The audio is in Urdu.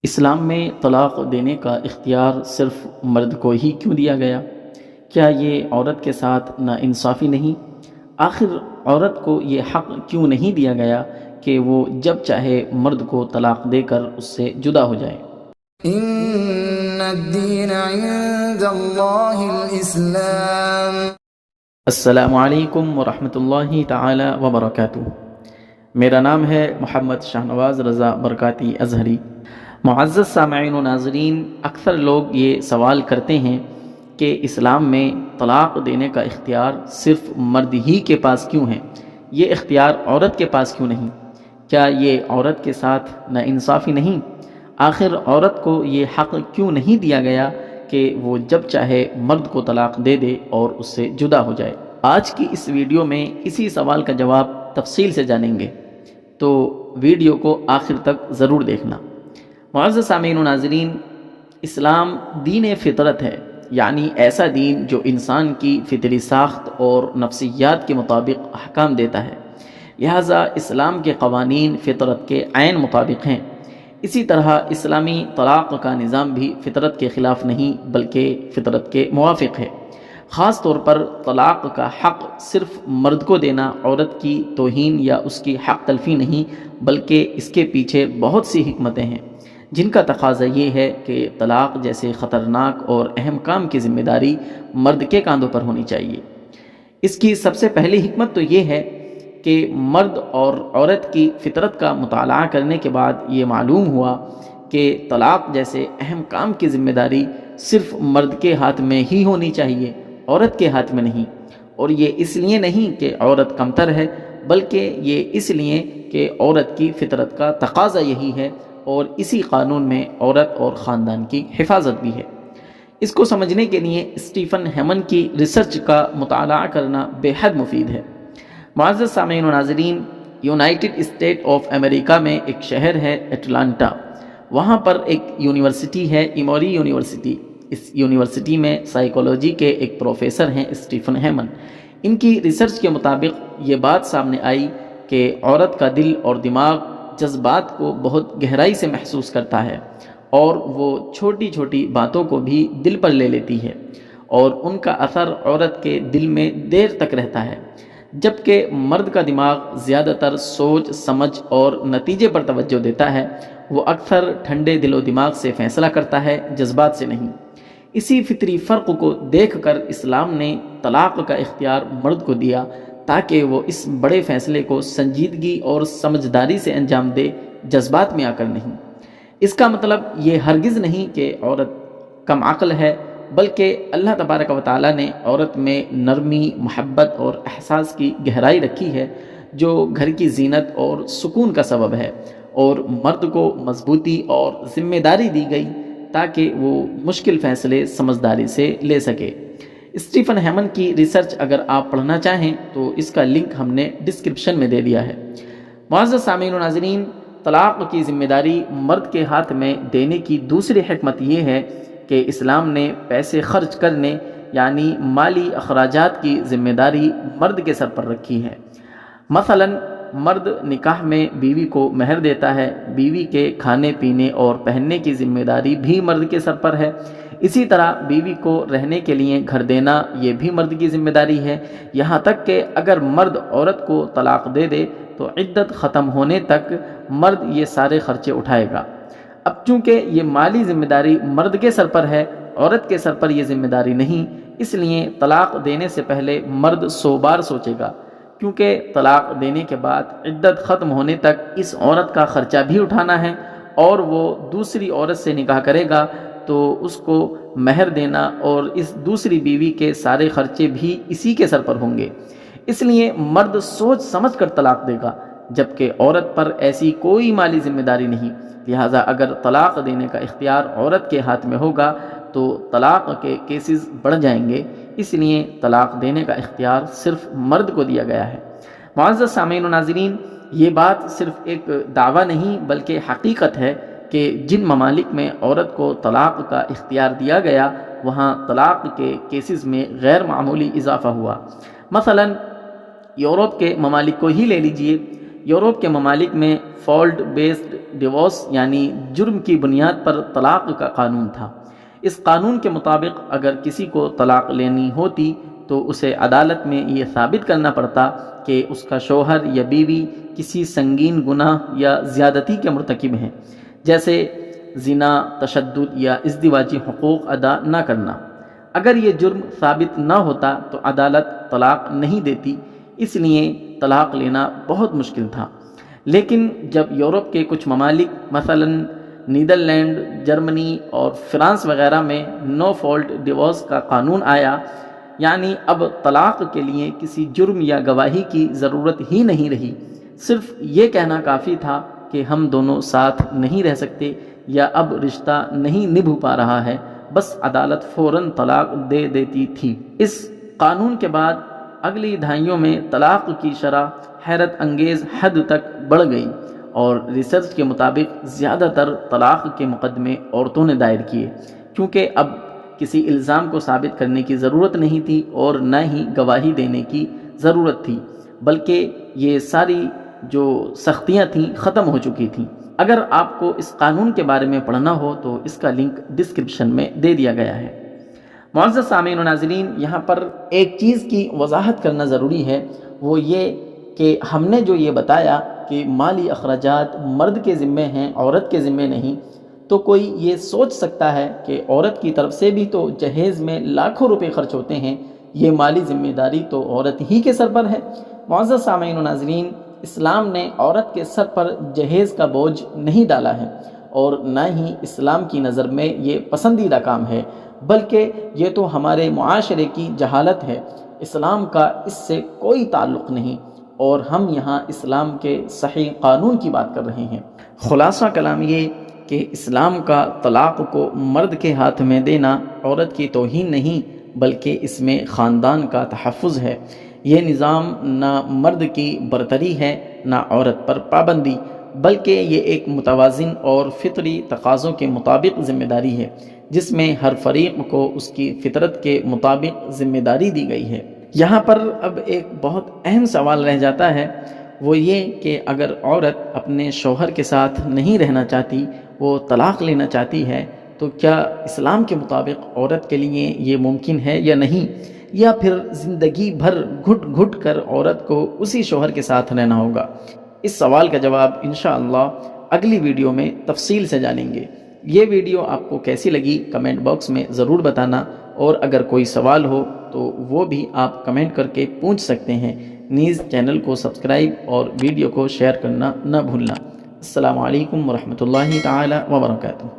اسلام میں طلاق دینے کا اختیار صرف مرد کو ہی کیوں دیا گیا؟ کیا یہ عورت کے ساتھ ناانصافی نہیں؟ آخر عورت کو یہ حق کیوں نہیں دیا گیا کہ وہ جب چاہے مرد کو طلاق دے کر اس سے جدا ہو جائے؟ ان الدین عند اللہ الاسلام۔ السلام علیکم ورحمۃ اللہ تعالی وبرکاتہ۔ میرا نام ہے محمد شاہنواز رضا برکاتی ازہری۔ معزز سامعین و ناظرین، اکثر لوگ یہ سوال کرتے ہیں کہ اسلام میں طلاق دینے کا اختیار صرف مرد ہی کے پاس کیوں ہے؟ یہ اختیار عورت کے پاس کیوں نہیں؟ کیا یہ عورت کے ساتھ ناانصافی نہیں؟ آخر عورت کو یہ حق کیوں نہیں دیا گیا کہ وہ جب چاہے مرد کو طلاق دے دے اور اس سے جدا ہو جائے؟ آج کی اس ویڈیو میں اسی سوال کا جواب تفصیل سے جانیں گے، تو ویڈیو کو آخر تک ضرور دیکھنا۔ معزز سامعین و ناظرین، اسلام دین فطرت ہے، یعنی ایسا دین جو انسان کی فطری ساخت اور نفسیات کے مطابق احکام دیتا ہے، لہٰذا اسلام کے قوانین فطرت کے عین مطابق ہیں۔ اسی طرح اسلامی طلاق کا نظام بھی فطرت کے خلاف نہیں بلکہ فطرت کے موافق ہے۔ خاص طور پر طلاق کا حق صرف مرد کو دینا عورت کی توہین یا اس کی حق تلفی نہیں، بلکہ اس کے پیچھے بہت سی حکمتیں ہیں جن کا تقاضا یہ ہے کہ طلاق جیسے خطرناک اور اہم کام کی ذمہ داری مرد کے کاندھوں پر ہونی چاہیے۔ اس کی سب سے پہلی حکمت تو یہ ہے کہ مرد اور عورت کی فطرت کا مطالعہ کرنے کے بعد یہ معلوم ہوا کہ طلاق جیسے اہم کام کی ذمہ داری صرف مرد کے ہاتھ میں ہی ہونی چاہیے، عورت کے ہاتھ میں نہیں۔ اور یہ اس لیے نہیں کہ عورت کمتر ہے، بلکہ یہ اس لیے کہ عورت کی فطرت کا تقاضا یہی ہے، اور اسی قانون میں عورت اور خاندان کی حفاظت بھی ہے۔ اس کو سمجھنے کے لیے اسٹیفن ہیمن کی ریسرچ کا مطالعہ کرنا بے حد مفید ہے۔ معزز سامعین و ناظرین، یونائٹڈ اسٹیٹ آف امریکہ میں ایک شہر ہے اٹلانٹا، وہاں پر ایک یونیورسٹی ہے، ایموری یونیورسٹی۔ اس یونیورسٹی میں سائیکالوجی کے ایک پروفیسر ہیں اسٹیفن ہیمن۔ ان کی ریسرچ کے مطابق یہ بات سامنے آئی کہ عورت کا دل اور دماغ جذبات کو بہت گہرائی سے محسوس کرتا ہے، اور وہ چھوٹی چھوٹی باتوں کو بھی دل پر لے لیتی ہے، اور ان کا اثر عورت کے دل میں دیر تک رہتا ہے، جبکہ مرد کا دماغ زیادہ تر سوچ سمجھ اور نتیجے پر توجہ دیتا ہے۔ وہ اکثر ٹھنڈے دل و دماغ سے فیصلہ کرتا ہے، جذبات سے نہیں۔ اسی فطری فرق کو دیکھ کر اسلام نے طلاق کا اختیار مرد کو دیا تاکہ وہ اس بڑے فیصلے کو سنجیدگی اور سمجھداری سے انجام دے، جذبات میں آ کر نہیں۔ اس کا مطلب یہ ہرگز نہیں کہ عورت کم عقل ہے، بلکہ اللہ تبارک و تعالیٰ نے عورت میں نرمی، محبت اور احساس کی گہرائی رکھی ہے جو گھر کی زینت اور سکون کا سبب ہے، اور مرد کو مضبوطی اور ذمہ داری دی گئی تاکہ وہ مشکل فیصلے سمجھداری سے لے سکے۔ اسٹیفن ہیمن کی ریسرچ اگر آپ پڑھنا چاہیں تو اس کا لنک ہم نے ڈسکرپشن میں دے دیا ہے۔ معزز سامعین و ناظرین، طلاق کی ذمہ داری مرد کے ہاتھ میں دینے کی دوسری حکمت یہ ہے کہ اسلام نے پیسے خرچ کرنے یعنی مالی اخراجات کی ذمہ داری مرد کے سر پر رکھی ہے۔ مثلاً مرد نکاح میں بیوی کو مہر دیتا ہے، بیوی کے کھانے پینے اور پہننے کی ذمہ داری بھی مرد کے سر پر ہے۔ اسی طرح بیوی کو رہنے کے لیے گھر دینا یہ بھی مرد کی ذمہ داری ہے، یہاں تک کہ اگر مرد عورت کو طلاق دے دے تو عدت ختم ہونے تک مرد یہ سارے خرچے اٹھائے گا۔ اب چونکہ یہ مالی ذمہ داری مرد کے سر پر ہے، عورت کے سر پر یہ ذمہ داری نہیں، اس لیے طلاق دینے سے پہلے مرد 100 بار سوچے گا، کیونکہ طلاق دینے کے بعد عدت ختم ہونے تک اس عورت کا خرچہ بھی اٹھانا ہے، اور وہ دوسری عورت سے نکاح کرے گا تو اس کو مہر دینا اور اس دوسری بیوی کے سارے خرچے بھی اسی کے سر پر ہوں گے۔ اس لیے مرد سوچ سمجھ کر طلاق دے گا، جبکہ عورت پر ایسی کوئی مالی ذمہ داری نہیں۔ لہٰذا اگر طلاق دینے کا اختیار عورت کے ہاتھ میں ہوگا تو طلاق کے کیسز بڑھ جائیں گے، اس لیے طلاق دینے کا اختیار صرف مرد کو دیا گیا ہے۔ معزز سامعین و ناظرین، یہ بات صرف ایک دعویٰ نہیں بلکہ حقیقت ہے کہ جن ممالک میں عورت کو طلاق کا اختیار دیا گیا وہاں طلاق کے کیسز میں غیر معمولی اضافہ ہوا۔ مثلاً یورپ کے ممالک کو ہی لے لیجئے۔ یورپ کے ممالک میں فالٹ بیسڈ ڈیورس یعنی جرم کی بنیاد پر طلاق کا قانون تھا۔ اس قانون کے مطابق اگر کسی کو طلاق لینی ہوتی تو اسے عدالت میں یہ ثابت کرنا پڑتا کہ اس کا شوہر یا بیوی کسی سنگین گناہ یا زیادتی کے مرتکب ہیں، جیسے زنا، تشدد یا ازدواجی حقوق ادا نہ کرنا۔ اگر یہ جرم ثابت نہ ہوتا تو عدالت طلاق نہیں دیتی، اس لیے طلاق لینا بہت مشکل تھا۔ لیکن جب یورپ کے کچھ ممالک مثلاً نیدرلینڈ، جرمنی اور فرانس وغیرہ میں نو فالٹ ڈیورس کا قانون آیا، یعنی اب طلاق کے لیے کسی جرم یا گواہی کی ضرورت ہی نہیں رہی، صرف یہ کہنا کافی تھا کہ ہم دونوں ساتھ نہیں رہ سکتے یا اب رشتہ نہیں نبھ پا رہا ہے، بس عدالت فوراً طلاق دے دیتی تھی۔ اس قانون کے بعد اگلی دہائیوں میں طلاق کی شرح حیرت انگیز حد تک بڑھ گئی، اور ریسرچ کے مطابق زیادہ تر طلاق کے مقدمے عورتوں نے دائر کیے، کیونکہ اب کسی الزام کو ثابت کرنے کی ضرورت نہیں تھی اور نہ ہی گواہی دینے کی ضرورت تھی، بلکہ یہ ساری جو سختیاں تھیں ختم ہو چکی تھیں۔ اگر آپ کو اس قانون کے بارے میں پڑھنا ہو تو اس کا لنک ڈسکرپشن میں دے دیا گیا ہے۔ معزز سامعین و ناظرین، یہاں پر ایک چیز کی وضاحت کرنا ضروری ہے، وہ یہ کہ ہم نے جو یہ بتایا کہ مالی اخراجات مرد کے ذمے ہیں، عورت کے ذمے نہیں، تو کوئی یہ سوچ سکتا ہے کہ عورت کی طرف سے بھی تو جہیز میں لاکھوں روپے خرچ ہوتے ہیں، یہ مالی ذمہ داری تو عورت ہی کے سر پر ہے۔ معزز سامعین و ناظرین، اسلام نے عورت کے سر پر جہیز کا بوجھ نہیں ڈالا ہے، اور نہ ہی اسلام کی نظر میں یہ پسندیدہ کام ہے، بلکہ یہ تو ہمارے معاشرے کی جہالت ہے۔ اسلام کا اس سے کوئی تعلق نہیں، اور ہم یہاں اسلام کے صحیح قانون کی بات کر رہے ہیں۔ خلاصہ کلام یہ کہ اسلام کا طلاق کو مرد کے ہاتھ میں دینا عورت کی توہین نہیں، بلکہ اس میں خاندان کا تحفظ ہے۔ یہ نظام نہ مرد کی برتری ہے نہ عورت پر پابندی، بلکہ یہ ایک متوازن اور فطری تقاضوں کے مطابق ذمہ داری ہے، جس میں ہر فریق کو اس کی فطرت کے مطابق ذمہ داری دی گئی ہے۔ یہاں پر اب ایک بہت اہم سوال رہ جاتا ہے، وہ یہ کہ اگر عورت اپنے شوہر کے ساتھ نہیں رہنا چاہتی، وہ طلاق لینا چاہتی ہے، تو کیا اسلام کے مطابق عورت کے لیے یہ ممکن ہے یا نہیں، یا پھر زندگی بھر گھٹ گھٹ کر عورت کو اسی شوہر کے ساتھ رہنا ہوگا؟ اس سوال کا جواب انشاءاللہ اگلی ویڈیو میں تفصیل سے جانیں گے۔ یہ ویڈیو آپ کو کیسی لگی کمنٹ باکس میں ضرور بتانا، اور اگر کوئی سوال ہو تو وہ بھی آپ کمنٹ کر کے پوچھ سکتے ہیں۔ نیز چینل کو سبسکرائب اور ویڈیو کو شیئر کرنا نہ بھولنا۔ السلام علیکم ورحمۃ اللہ تعالی وبرکاتہ۔